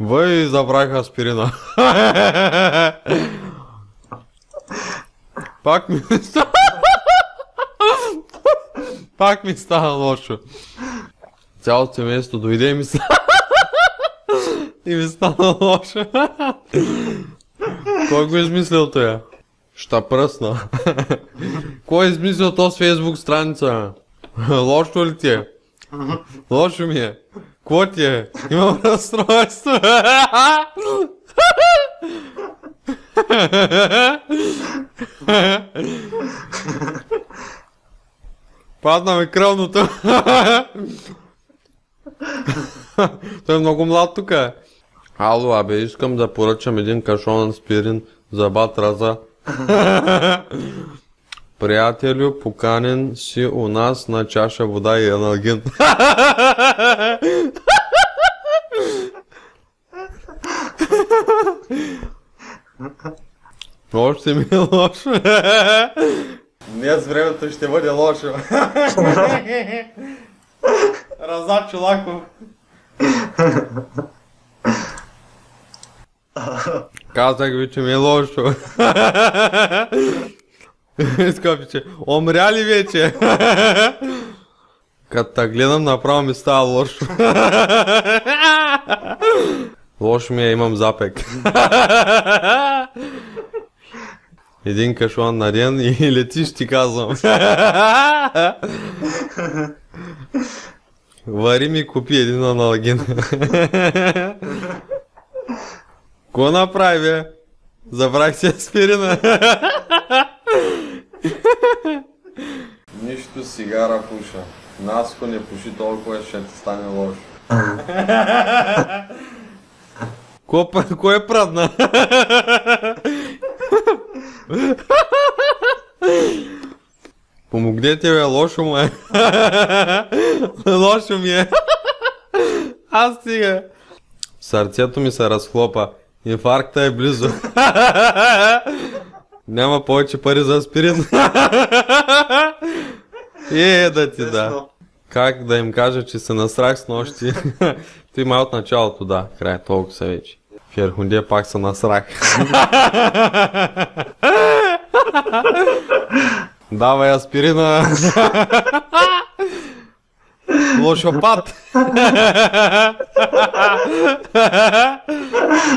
Въй, забрах аспирина. Пак ми стана лошо. Цялото семейство дойде и ми стана лошо. Кой го измислил това? Ща пръсна. Кой измислил този фейсбук страница? Лошо ли ти е? Лошо ми е. Кво ти е? Имам разстройство. Падна ми кръвното. Той е много млад тук. Ало, абе, искам да поръчам един кашон аспирин за бат Раза. Приятелю, поканен си у нас на чаша вода и аналгин. Още ми е лошо. Днес времето ще бъде лошо. Раза Чолаков. Казах ви, че ми е лошо. Скъпиче, умря ли вече? Като те гледам, направо ми става лошо. Лошо ми е, имам запек. Един кашон на ден и летиш, ти казвам. Вари ми купи един аналгин. Ко направи, бе? Забрах си аспирина. Нищо сигара пуша. Наско не пуши толкова, ще ти стане лошо. Кой е прадна? Помогнете, бе, лошо му е. Лошо ми е. Аз стига. Сърцето ми се разхлопа. Инфаркта е близо. Няма повече пари за аспирин. Да ти да. Как да им кажа, че се насрах с нощи? Ти ма от началото, да. Край, толкова са вече. В Ерхундия пак се насрах. Давай аспирина. Лошопат.